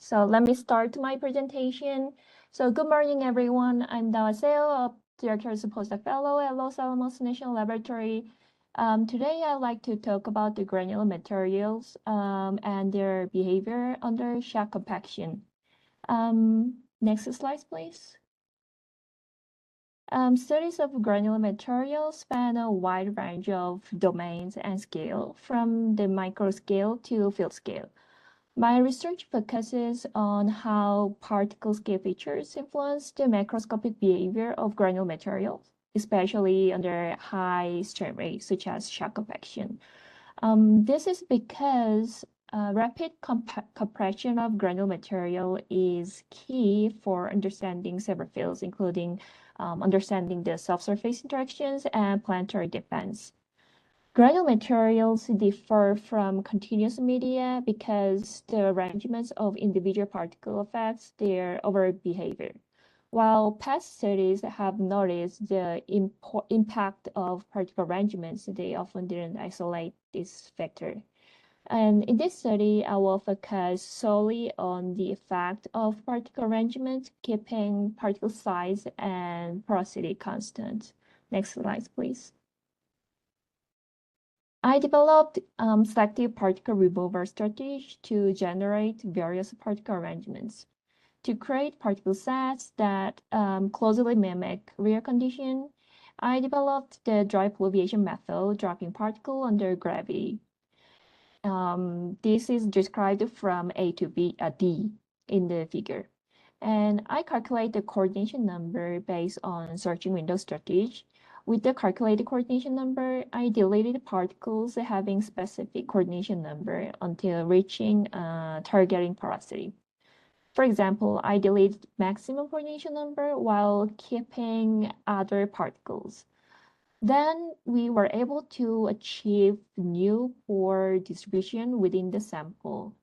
So let me start my presentation. So good morning, everyone. I'm Seo, Director of Postdoc Fellow at Los Alamos National Laboratory. Today, I'd like to talk about the granular materials and their behavior under shock compaction. Next slide, please. Studies of granular materials span a wide range of domains and scale, from the microscale to field scale. My research focuses on how particle scale features influence the macroscopic behavior of granular materials, especially under high strain rates, such as shock compaction. This is because rapid compression of granular material is key for understanding several fields, including understanding the subsurface interactions and planetary defense. Granular materials differ from continuous media because the arrangements of individual particle affects their overall behavior. While past studies have noticed the impact of particle arrangements, they often didn't isolate this factor. And in this study, I will focus solely on the effect of particle arrangement, keeping particle size and porosity constant. Next slide, please. I developed selective particle removal strategy to generate various particle arrangements. To create particle sets that closely mimic real condition, I developed the dry fluviation method, dropping particle under gravity. This is described from A to D in the figure. And I calculate the coordination number based on searching window strategy. With the calculated coordination number, I deleted particles having specific coordination number until reaching targeting porosity. For example, I deleted maximum coordination number while keeping other particles. Then we were able to achieve new pore distribution within the sample.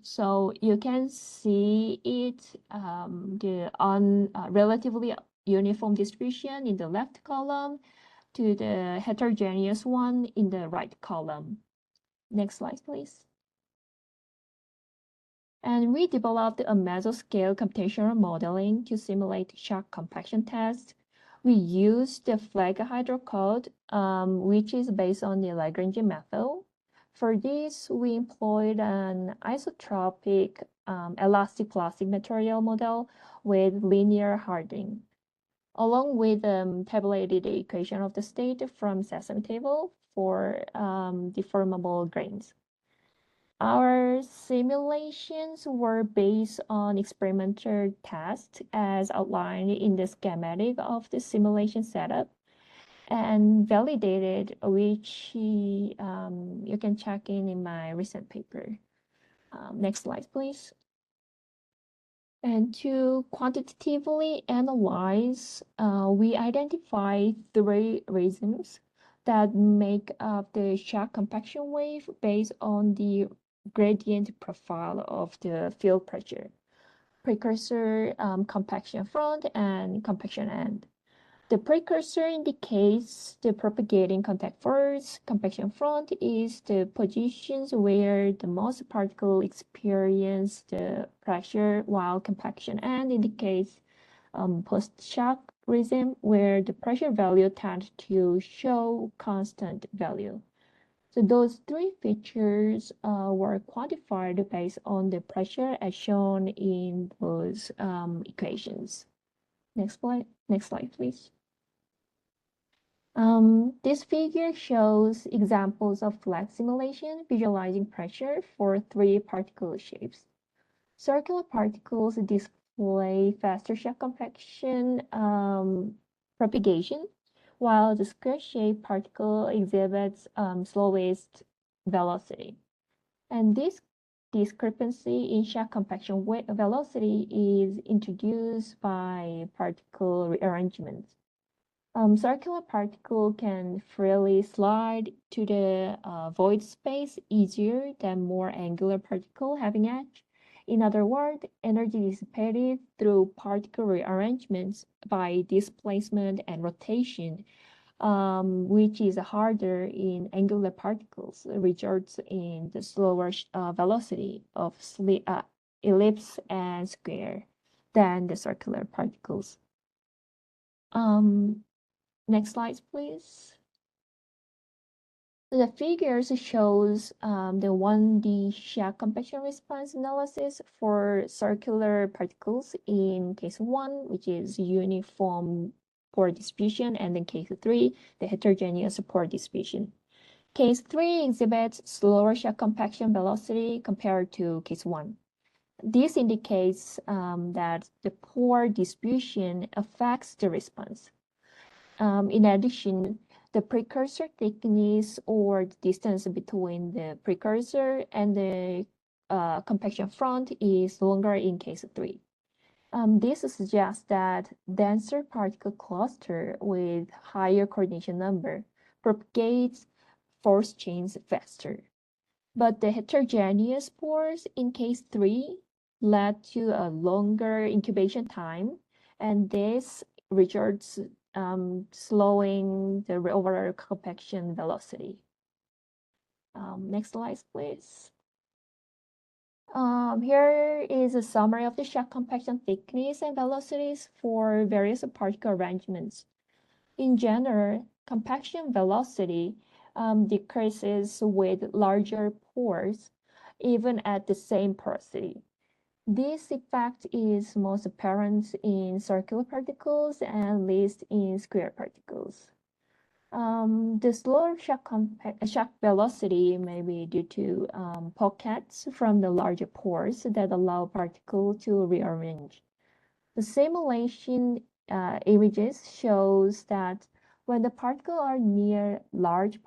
So you can see it on relatively uniform distribution in the left column to the heterogeneous one in the right column. Next slide, please. And we developed a mesoscale computational modeling to simulate shock compaction tests. We used the flag hydrocode, which is based on the Lagrangian method. For this, we employed an isotropic elastic plastic material model with linear hardening, along with tabulated the equation of the state from Sesame table for deformable grains. Our simulations were based on experimental tests as outlined in the schematic of the simulation setup and validated, which you can check in my recent paper. Next slide, please. And to quantitatively analyze, we identify 3 reasons that make up the shock compaction wave based on the gradient profile of the field pressure: precursor, compaction front, and compaction end. The precursor indicates the propagating contact force. Compaction front is the positions where the most particles experience the pressure, while compaction end indicates post-shock regime, where the pressure value tends to show constant value. So those 3 features were quantified based on the pressure as shown in those equations. Next slide, please. This figure shows examples of flat simulation visualizing pressure for 3 particle shapes. Circular particles display faster shock compaction propagation, while the square-shaped particle exhibits slowest velocity. And this discrepancy in shock compaction velocity is introduced by particle rearrangement. Circular particle can freely slide to the void space easier than more angular particle having edge. In other words, energy dissipated through particle rearrangements by displacement and rotation which is harder in angular particles, results in the slower velocity of ellipse and square than the circular particles. Next slide, please. The figures shows the 1D Shack compaction response analysis for circular particles in case 1, which is uniform pore distribution, and in case 3, the heterogeneous pore distribution. Case 3 exhibits slower Shack compaction velocity compared to case 1. This indicates that the pore distribution affects the response. In addition, the precursor thickness or the distance between the precursor and the compaction front is longer in case 3. This suggests that denser particle cluster with higher coordination number propagates force chains faster. But the heterogeneous pores in case 3 led to a longer incubation time, and this results slowing the overall compaction velocity. Next slide, please. Here is a summary of the Shack compaction thickness and velocities for various particle arrangements. In general, compaction velocity decreases with larger pores, even at the same porosity. This effect is most apparent in circular particles and least in square particles. The slower shock velocity may be due to pockets from the larger pores that allow particles to rearrange. The simulation images shows that when the particles are near large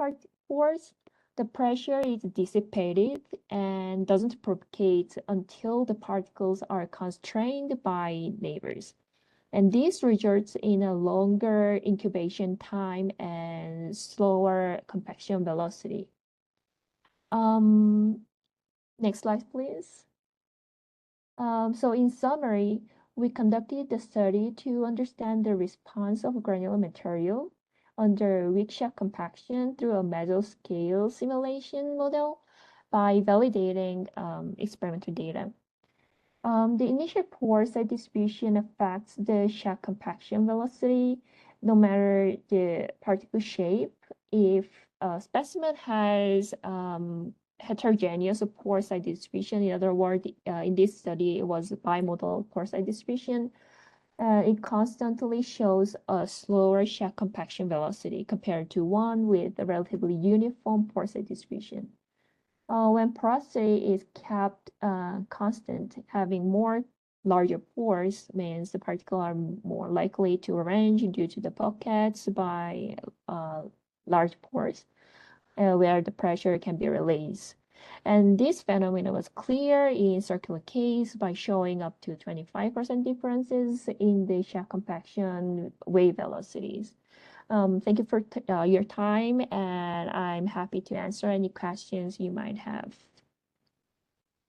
pores, the pressure is dissipated and doesn't propagate until the particles are constrained by neighbors. And this results in a longer incubation time and slower compaction velocity. Next slide, please. So in summary, we conducted the study to understand the response of granular material under weak shock compaction through a mesoscale simulation model by validating experimental data. The initial pore size distribution affects the shock compaction velocity no matter the particle shape. If a specimen has heterogeneous pore size distribution, in other words, in this study, it was bimodal pore size distribution, it constantly shows a slower shock compaction velocity compared to one with a relatively uniform pore size distribution. When porosity is kept constant, having more larger pores means the particles are more likely to arrange due to the pockets by large pores where the pressure can be released. And this phenomenon was clear in circular case by showing up to 25% differences in the shock compaction wave velocities. Thank you for your time, and I'm happy to answer any questions you might have.